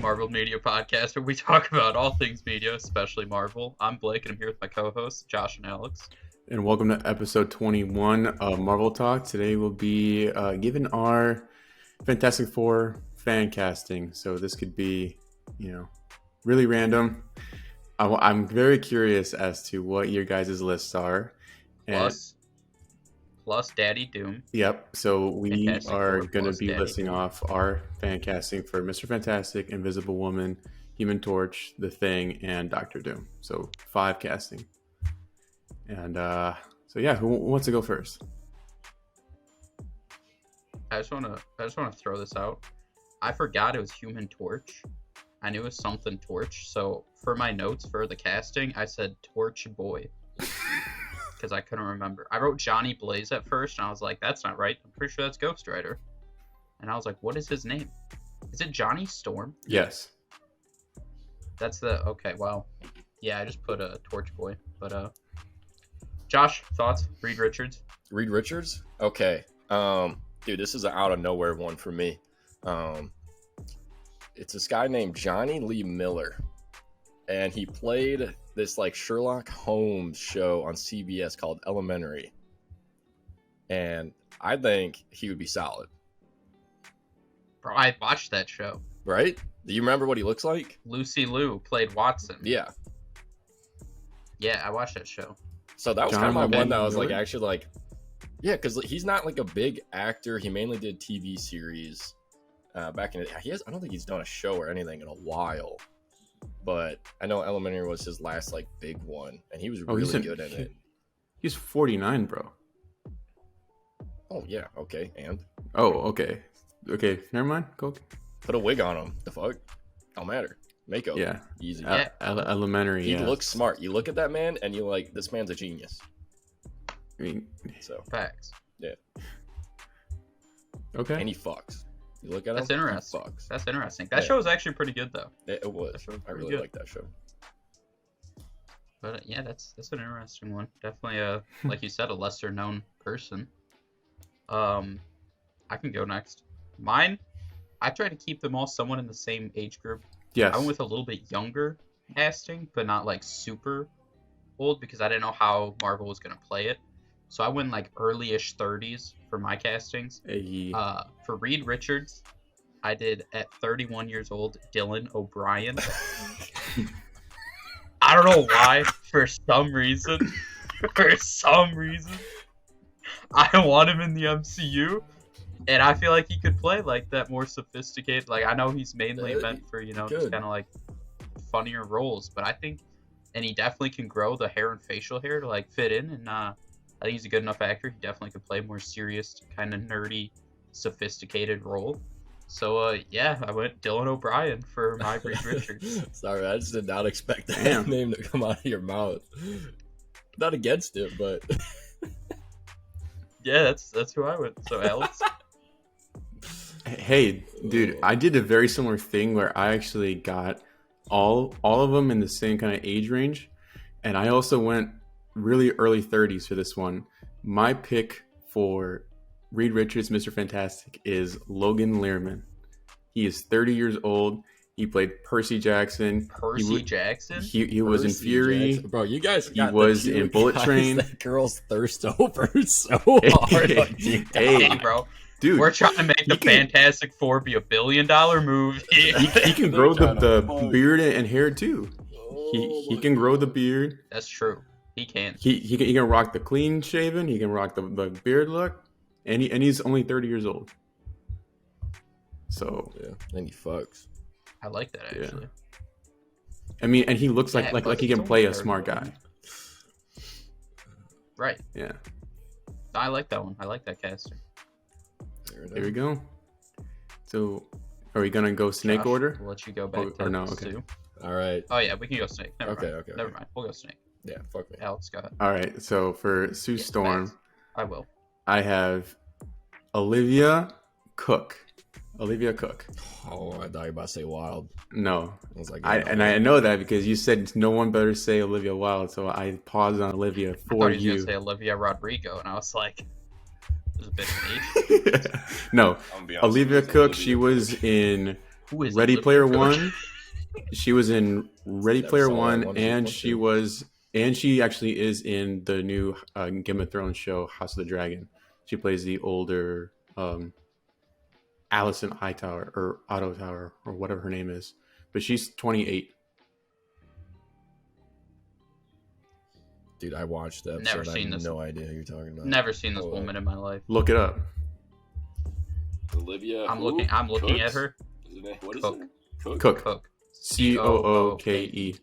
Marvel Media Podcast, where we talk about all things media, especially Marvel. I'm Blake, and I'm here with my co-hosts, Josh and Alex. And welcome to episode 21 of Marvel Talk. Today we'll be giving our Fantastic Four fan casting. So this could be, really random. I'm very curious as to what your guys' lists are. Plus Daddy Doom. Yep. So we Fantastic are Four going to plus be Daddy listing Doom. off our fan casting for Mr. Fantastic, Invisible Woman, Human Torch, The Thing, and Doctor Doom. So 5 casting. And who wants to go first? I just want to throw this out. I forgot it was Human Torch. I knew it was something Torch. So for my notes for the casting, I said Torch Boy. Because I couldn't remember. I wrote Johnny Blaze at first, and I was like, that's not right. I'm pretty sure that's Ghost Rider. And I was like, what is his name? Is it Johnny Storm? Yes. That's okay, wow. Yeah, I just put a Torch Boy. But, Josh, thoughts? Reed Richards? Reed Richards? Okay. Dude, this is an out of nowhere one for me. It's this guy named Johnny Lee Miller. And he played this Sherlock Holmes show on CBS called Elementary. And I think he would be solid. Bro, I watched that show. Right? Do you remember what he looks like? Lucy Liu played Watson. Yeah. Yeah, I watched that show. So that was John kind of my Van one that was Miller? yeah, because he's not a big actor. He mainly did TV series back in the I don't think he's done a show or anything in a while. But I know Elementary was his last big one, and he was really good in it. He's 49, bro. Oh yeah, okay, and Okay, never mind. Go. put a wig on him. The fuck, don't matter. Makeup, Yeah, easy. Yeah. Elementary. He yeah. looks smart. You look at that man, and you're like, this man's a genius. I mean, So Facts. okay. and he fucks. You look at That's him, interesting. he fucks. That's interesting. That Yeah. show was actually pretty good, though. It was. That show was I pretty really good. like that show. But yeah, that's an interesting one. Definitely, like you said, a lesser known person. I can go next. Mine, I try to keep them all somewhat in the same age group. Yes. I went with a little bit younger casting, but not super old because I didn't know how Marvel was gonna play it. So I went early-ish 30s for my castings. Hey. For Reed Richards, I did at 31 years old Dylan O'Brien. I don't know why. For some reason, I want him in the MCU, and I feel like he could play that more sophisticated. I know he's mainly meant for just good. kind of funnier roles, but I think, and he definitely can grow the hair and facial hair to fit in, and I think he's a good enough actor. He definitely could play a more serious, kind of nerdy, sophisticated role. So I went Dylan O'Brien for my Reed Richards. Sorry, I just did not expect that Damn. name to come out of your mouth. Not against it, but Yeah, that's who I went. So Alex. Hey, dude, I did a very similar thing where I actually got all of them in the same kind of age range, and I also went really early 30s for this one. My pick for Reed Richards, Mr. Fantastic, is Logan Lerman. He is 30 years old. He played Percy Jackson. Jackson? He was in Percy Fury. Jackson. Bro, you guys He got was the two in Bullet guys Train. That girls thirst over so hard. Hey, Hey, bro. Dude, We're trying to make the can- Fantastic Four be $1 billion movie. he can grow They're trying to the fuck. beard and hair too. He can grow the beard. That's true. He can. He can rock the clean shaven. He can rock the beard look, and he's only 30 years old. So Yeah, and he fucks. I like that Yeah. actually. I mean, and he looks Yeah, like but he he's can only play a 30. smart guy. Right. Yeah. I like that one. I like that casting. There we go. So, are we gonna go snake Josh, order? We'll let you go back Or to no, this okay. too. All right. Oh yeah, we can go snake. Never Okay, mind. okay, Never okay. mind. We'll go snake. Yeah, fuck me. Alex, go ahead. All right. So for Sue Yeah, Storm, facts. I will. I have Olivia Cook. Olivia Cook. Oh, I thought you were about to say Wild. No, I was like, I know that because you said no one better say Olivia Wilde, so I paused on Olivia I thought for he was you. gonna say Olivia Rodrigo, and I was like, "There's a bit of an age." No, I'm gonna be honest Olivia with you, Cook. Olivia She was in Who is Ready Olivia Player Cook? One. She was in Ready That's Player all I One, wanted to and look she to. was, and she actually is in the new Game of Thrones show House of the Dragon. She plays the older Allison Hightower or Otto Tower or whatever her name is, but she's 28. Dude, I watched that Never episode. I seen have this. no idea who you're talking about. Never seen this Hold up. woman in my life. Look it up. Olivia. I'm who? looking. I'm looking at Cooks? her. Is it, what is Cook. it? Cook. Cook. Cook. Cooke.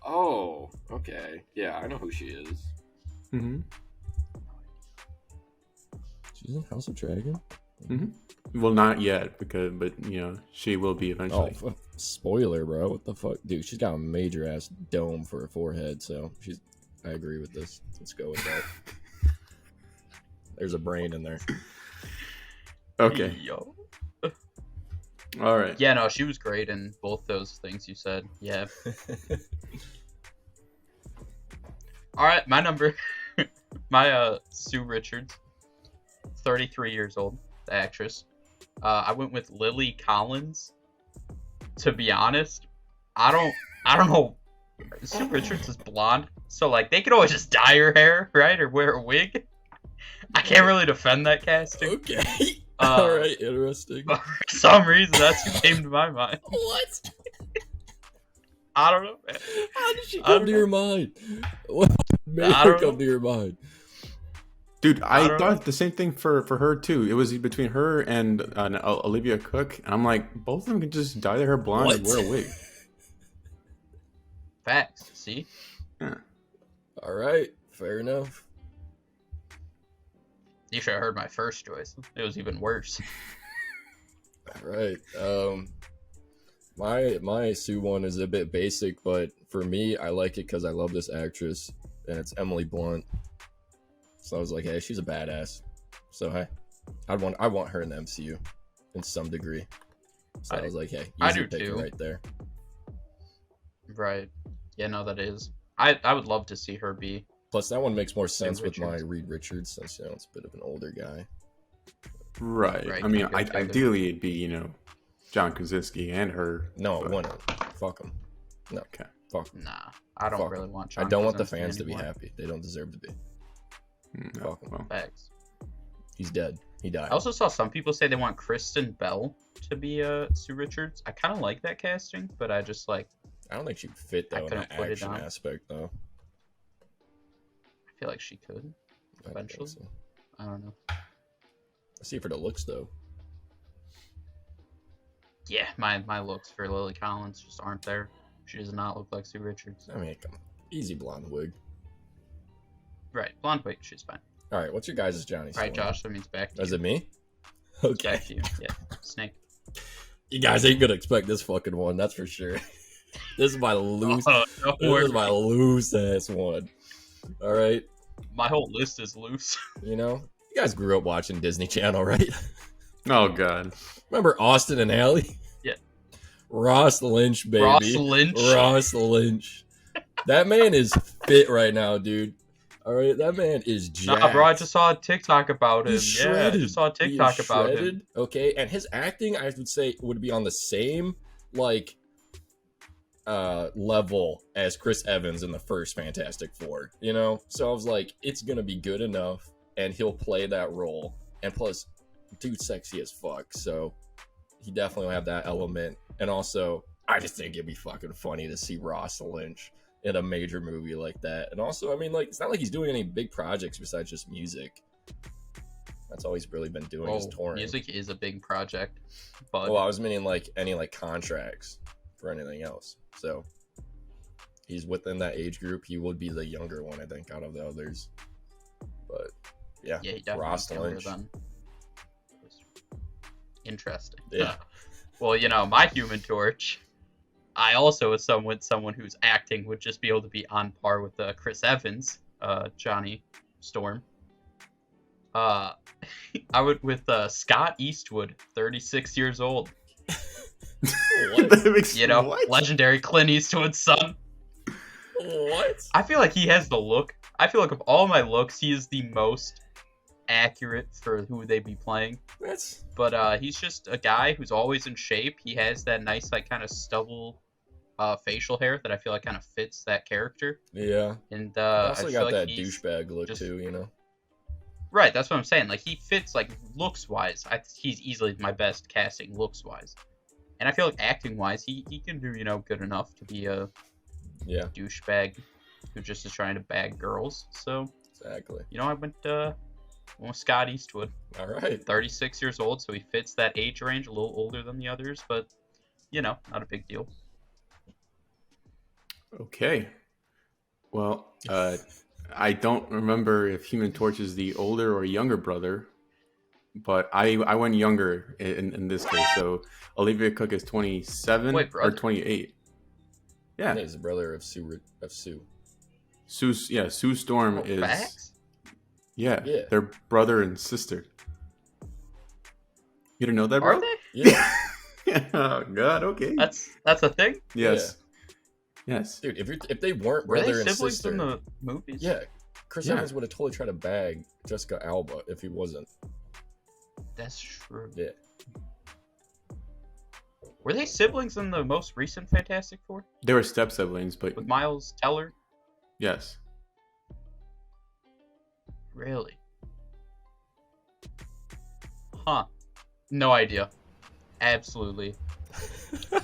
Oh, okay. Yeah, I know who she is. Mm-hmm. She's in House of Dragon? Mm-hmm. Well, not yet, but she will be Oh, eventually. spoiler, bro. What the fuck? Dude, she's got a major ass dome for a forehead, so I agree with this. Let's go with that. There's a brain in there. Okay. Yo. All right. Yeah, no, she was great in both those things you said. Yeah. All right, my number. My Sue Richards, 33 years old, the actress. I went with Lily Collins. To be honest, I don't know. Sue Richards is blonde, so like they could always just dye her hair, right, or wear a wig. I can't really defend that casting. Okay. All right, interesting. But for some reason, that's who came to my mind. What? I don't know, man. How did she I come don't to know. your mind? What made I her don't come know. to your mind? Dude, I I don't thought know. the same thing for her too. It was between her and Olivia Cook, and I'm like, both of them could just dye their hair blonde and What? wear a wig. Facts. See, Yeah. All right, fair enough. you should have heard my first choice. It was even worse. All right. My Sue one is a bit basic, but for me, I like it because I love this actress, and it's Emily Blunt. So I was like, hey, she's a badass. So hey, I want her in the MCU in some degree. So I was like, hey, I easy do pick too. right there. Right. Yeah, no, that is. I would love to see her be. Plus, that one makes more sense with my Richards. Reed Richards, since it's a bit of an older guy. Right. Right, I mean, kinda go together. ideally it'd be John Krasinski and her. No, but- it wouldn't. Fuck him. No. Okay. Fuck him. Nah, I don't Fuck really 'em. want. I John don't want the Krasinski fans to be anymore. happy. They don't deserve to be. No, Fuck 'em. well, Facts. He's dead. He died. I also saw some people say they want Kristen Bell to be Sue Richards. I kind of like that casting, but I just like. I don't think she'd fit I though in couldn't that put it action down. aspect though. I feel like she could. I don't think Eventually. so. I don't know. I see for the looks though. Yeah, my looks for Lily Collins just aren't there. She does not look like Sue Richards. I mean, come on. Easy blonde wig. Right, blonde wig, she's fine. All right, what's your guys' Johnny? All right, story? Josh, that means back to Is you. it me? It's Okay. back to you. Yeah, Snake. You guys ain't gonna expect this fucking one, that's for sure. This is my loose. Oh, no This worries. is my loose ass one. All right, My whole list is loose. you guys grew up watching Disney Channel, right? Oh God. Remember Austin and Alley? Yeah. Ross Lynch, baby. Ross Lynch. Ross Lynch. That man is fit right now, dude. All right, that man is jacked. Nah, bro, I just saw a TikTok about him. He's Yeah, I shredded. just saw a He is TikTok about him. shredded, okay, and his acting, I would say, would be on the same level as Chris Evans in the first Fantastic Four. So I was like, it's gonna be good enough, and he'll play that role. And plus, dude's sexy as fuck, so he definitely will have that element. And also, I just think it'd be fucking funny to see Ross Lynch in a major movie like that. And also, I mean, it's not like he's doing any big projects besides just music. That's all he's really been doing is touring. Music is a big project, but Well, I was meaning any contracts for anything else. So he's within that age group. He would be the younger one, I think, out of the others. But yeah, yeah, he definitely Ross younger Lynch. than- Interesting. Yeah. Well, my Human Torch. I also was someone whose acting would just be able to be on par with Chris Evans, Johnny Storm. I went with Scott Eastwood, 36 years old. That makes- what? Legendary Clint Eastwood's son. What? I feel like he has the look. I feel like of all my looks, he is the most accurate for who they be playing. That's But he's just a guy who's always in shape. He has that nice like kind of stubble facial hair that I feel like kind of fits that character. yeah. And He I also feel got like that he's douchebag look just too, you know. right. That's what I'm saying. Like he fits like looks wise. He's easily my best casting looks wise, and I feel like acting wise, he can do good enough to be a Yeah, douchebag who just is trying to bag girls. So exactly. I went with Scott Eastwood, All right. 36 years old, so he fits that age range, a little older than the others, but not a big deal. Okay. Well, I don't remember if Human Torch is the older or younger brother, but I went younger in this case. So Olivia Cook is 27 Wait, or brother? 28. I Yeah. think he's the brother of Sue. Sue Storm Oh, is facts? yeah, Yeah. they're brother and sister. You didn't know that, bro? Are they? Yeah, Oh God, okay. That's a thing? Yes. Yes. dude. If they weren't Were brother they and siblings sister, in the movies? yeah, Chris Yeah. Evans would have totally tried to bag Jessica Alba if he wasn't. That's true. Yeah. Were they siblings in the most recent Fantastic Four? They were step siblings, but With Miles Teller? yes. Really? Huh. No idea. Absolutely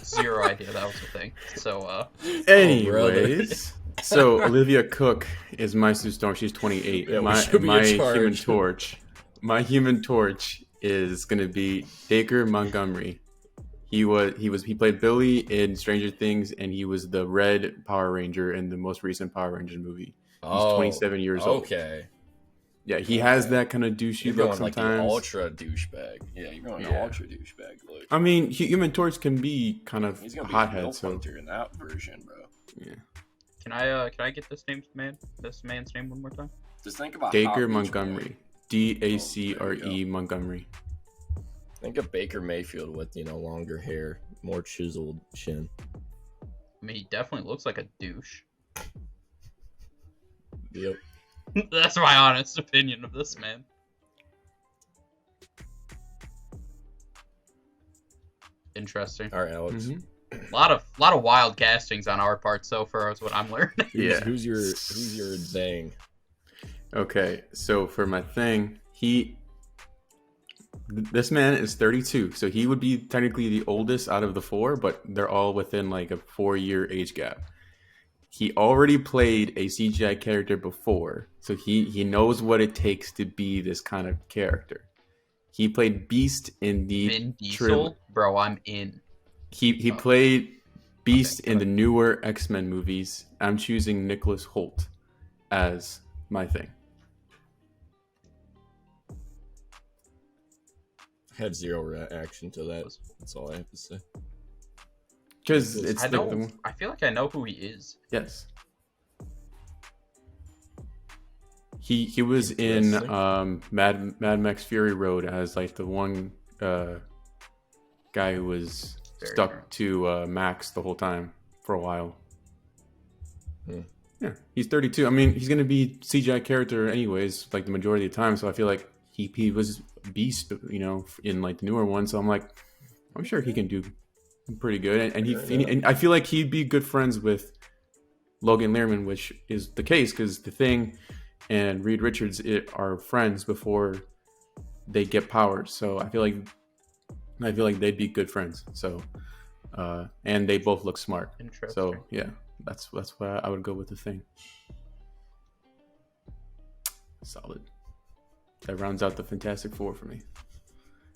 zero idea that was a thing. So, Anyways, so Olivia Cook is my Sue Storm. She's 28. Yeah, we my should be my in charge. Human Torch. My Human Torch is gonna be Dacre Montgomery. He played Billy in Stranger Things, and he was the Red Power Ranger in the most recent Power Rangers movie. He's 27 years old. Okay. Yeah, he has that kind of douchey You're look going like the sometimes. ultra douchebag. Yeah, you're going Yeah. ultra douchebag look. I mean, Human Torch can be kind of He's gonna be a hothead. milk So hunter in that version, bro. yeah, can I get this man's name one more time? Just think about Dacre hot rich Montgomery, DACRE Montgomery. Think of Baker Mayfield with longer hair, more chiseled chin. I mean, he definitely looks like a douche. Yep. That's my honest opinion of this man. Interesting. All right, Alex. Mhm. A lot of wild castings on our part so far is what I'm learning. Yeah. Who's your thing? Okay, so for my thing, this man is 32, so he would be technically the oldest out of the four, but they're all within like a 4-year age gap. He already played a CGI character before, so he knows what it takes to be this kind of character. He played Beast in the Vin Diesel, bro, I'm in. He played Beast in the newer X-Men movies. I'm choosing Nicholas Hoult as my thing. I had zero reaction to that. That's all I have to say. Because it's I like know. I feel like I know who he is. yes. He was in Interesting. Mad Max Fury Road as like the one guy who was Very stuck true. to Max the whole time for a while. Hmm. Yeah, he's 32. I mean, he's gonna be CGI character anyways, like the majority of the time. So I feel like he was Beast, in like the newer one. So I'm sure he can do pretty good. And I feel like he'd be good friends with Logan Lerman, which is the case because The Thing and Reed Richards are friends before they get powers. So I feel like they'd be good friends. So and they both look smart. Interesting. So yeah, that's why I would go with The Thing. Solid. That rounds out the Fantastic Four for me.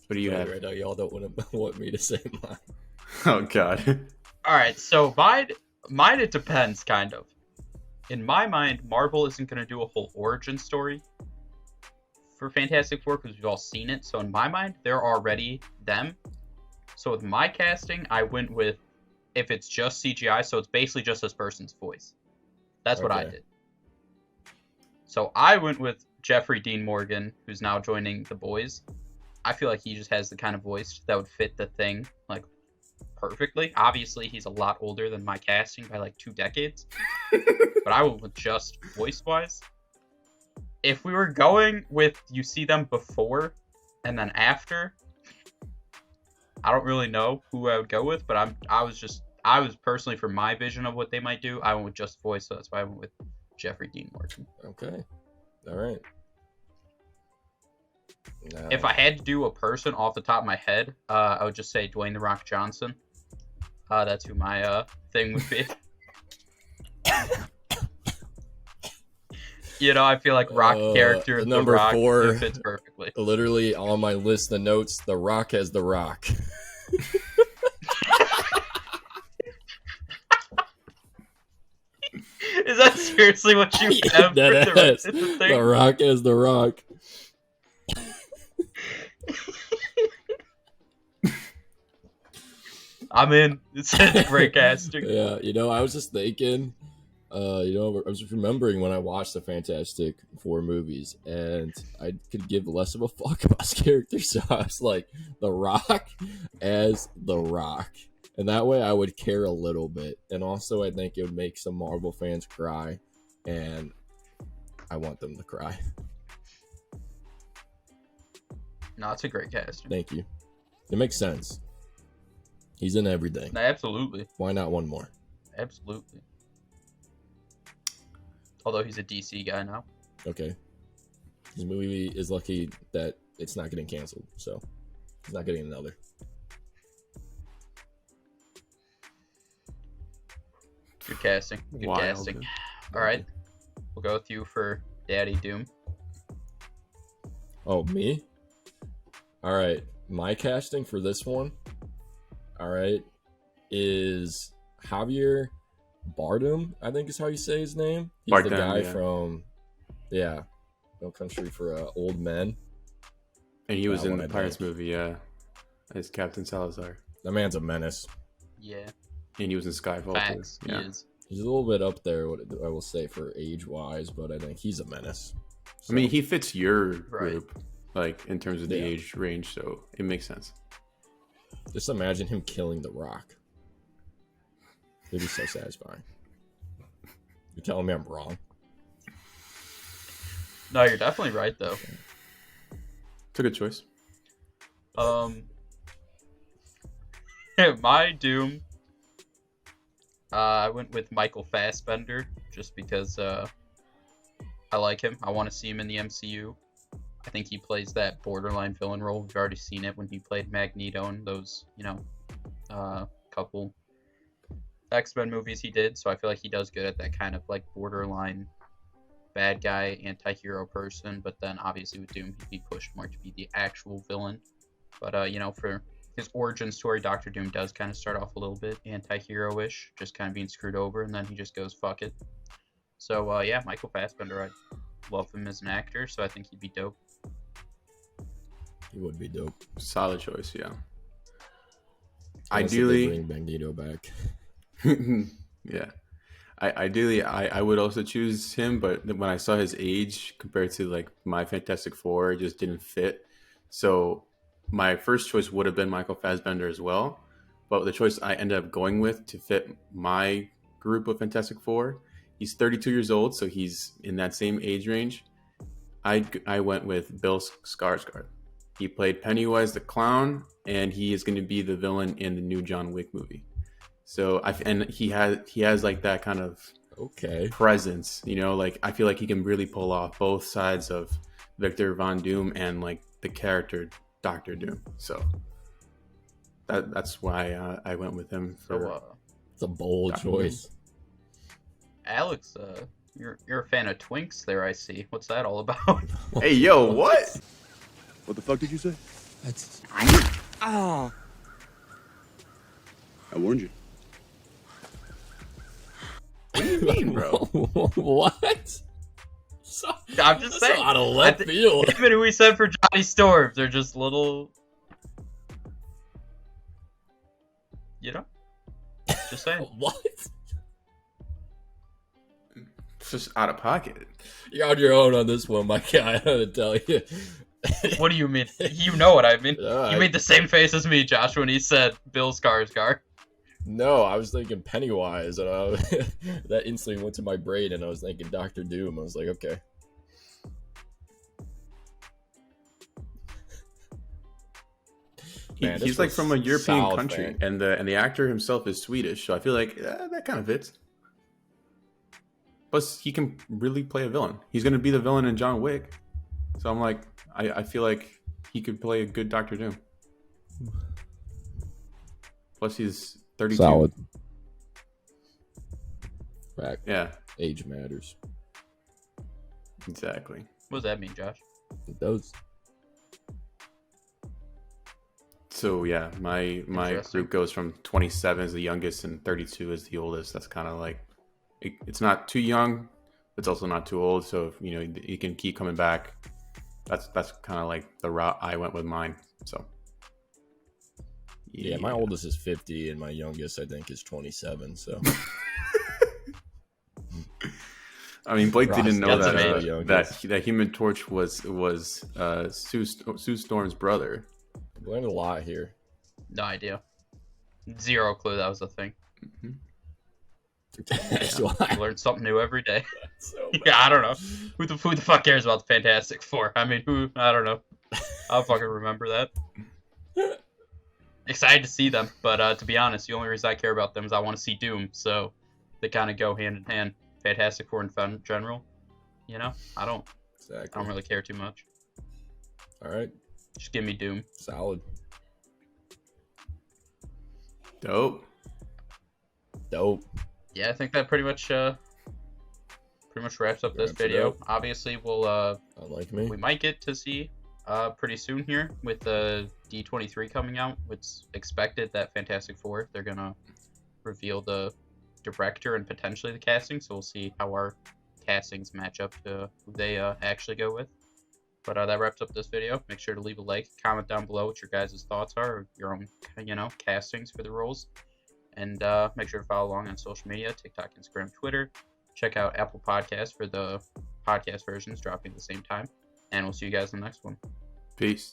What do you have? Right now, y'all don't want me to say mine. Oh God. All right, so mine it depends, kind of. In my mind, Marvel isn't going to do a whole origin story for Fantastic Four because we've all seen it. So in my mind, they're already them. So with my casting, I went with if it's just CGI, so it's basically just this person's voice. That's what I Okay. did. So I went with Jeffrey Dean Morgan, who's now joining the boys. I feel like he just has the kind of voice that would fit the thing like perfectly. Obviously, he's a lot older than my casting by like 2 decades. But I went with just voice-wise. if we were going with you see them before and then after, I don't really know who I would go with, but I was personally, for my vision of what they might do, I went with Just Voice, so that's why I went with Jeffrey Dean Morgan. Okay. All right. Now, If I had to do a person off the top of my head, I would just say Dwayne The Rock Johnson. That's who my thing would be. You know, I feel like Rock character, The number Rock, 4 it fits perfectly. literally on my list, the notes, The Rock as The Rock. Is that seriously what you have for the rest of the thing? The Rock as The Rock. I'm in. It's great casting. Yeah, I was just thinking, I was just remembering when I watched the Fantastic Four movies, and I could give less of a fuck about his character, so I was like, The Rock as The Rock. And that way I would care a little bit. And also I think it would make some Marvel fans cry, and I want them to cry. No, it's a great casting. Thank you. It makes sense. He's in everything. Absolutely. Why not one more? Absolutely. Although he's a DC guy now. Okay. His movie is lucky that it's not getting canceled, so he's not getting another. Good casting. Good Wild. casting. All right. We'll go with you for Daddy Doom. Oh, me? All right. My casting for this one, all right, is Javier Bardem, I think is how you say his name. He's the Bardem, guy yeah. from, No Country for Old Men. And he was That in one the I Pirates like. movie, yeah, as Captain Salazar. That man's a menace. Yeah. And he was in Skyfall Facts. too. Yeah. He is. He's a little bit up there, what I will say, for age-wise, but I think he's a menace. I mean, he fits your Right. group, like in terms of the Yeah. age range, so it makes sense. Just imagine him killing The Rock. It'd be so satisfying. You're telling me I'm wrong? No, you're definitely right though. It's a good choice. My Doom. I went with Michael Fassbender just because I like him. I want to see him in the MCU. I think he plays that borderline villain role. We've already seen it when he played Magneto in those, couple X-Men movies he did. So I feel like he does good at that kind of like borderline bad guy, anti-hero person. But then obviously with Doom, he'd be pushed more to be the actual villain. But, for his origin story, Doctor Doom does kind of start off a little bit anti-hero-ish, just kind of being screwed over, and then he just goes, fuck it. So, Michael Fassbender, I love him as an actor, so I think he'd be dope. He would be dope. Solid choice, yeah. Unless they Ideally, bring Magneto back. yeah. Ideally, I would also choose him, but when I saw his age compared to like my Fantastic Four, it just didn't fit. So my first choice would have been Michael Fassbender as well, but the choice I ended up going with to fit my group of Fantastic Four, he's 32 years old, so he's in that same age range. I went with Bill Skarsgård. He played Pennywise the Clown, and he is going to be the villain in the new John Wick movie. So he has like that kind of Okay. presence, like I feel like he can really pull off both sides of Victor Von Doom and like the character Doctor Doom. So that's why I went with him for. So, It's a bold Doctor choice. Alex, you're a fan of Twinks there, I see. What's that all about? Hey, yo, what? What the fuck did you say? That's... I warned you. What do you mean, bro? What? So, I'm just that's saying. out of left field. Even who we said for Johnny Storms, they're just little, just saying. What? It's just out of pocket. You're on your own on this one, my guy. I gotta tell you. What do you mean? You know what I mean. Yeah, You made the same face as me, Josh, when he said Bill Skarsgård. No, I was thinking Pennywise, and that instantly went to my brain, and I was thinking Doctor Doom. I was like, okay. Man, this he's like was from a European solid, country, man. and the actor himself is Swedish, so I feel like that kind of fits. Plus, he can really play a villain. He's going to be the villain in John Wick, so I'm like, I feel like he could play a good Doctor Doom. Plus, he's 32. Solid. Fact. Yeah, Age matters. exactly. What does that mean, Josh? It does. So yeah, my Interesting. group goes from 27 as the youngest and 32 as the oldest. That's kind of like it's not too young, it's also not too old. So you know you can keep coming back. That's kind of like the route I went with mine. So Yeah, my oldest is 50 and my youngest I think is 27. So I mean, Blake didn't know That's that amazing. that Human Torch was Sue Storm's brother. I learned a lot here. No idea. Zero clue that was a thing. I learn something new every day. So Yeah, I don't know. Who the fuck cares about the Fantastic Four? I mean, who? I don't know. I'll fucking remember that. Excited to see them, but to be honest, the only reason I care about them is I want to see Doom, so they kind of go hand in hand. Fantastic Four in general, you know, I don't Exactly. really care too much. All right. Just give me Doom. Solid. Dope. Yeah, I think that pretty much wraps up this Wraps it video. up. Obviously, we'll Unlike me. we might get to see pretty soon here with the D23 coming out. It's expected that Fantastic Four, they're gonna reveal the director and potentially the casting, so we'll see how our castings match up to who they actually go with. But that wraps up this video. Make sure to leave a like, comment down below what your guys' thoughts are, or your own, you know, castings for the roles. And make sure to follow along on social media, TikTok, Instagram, Twitter. Check out Apple Podcasts for the podcast versions dropping at the same time. And we'll see you guys in the next one. Peace.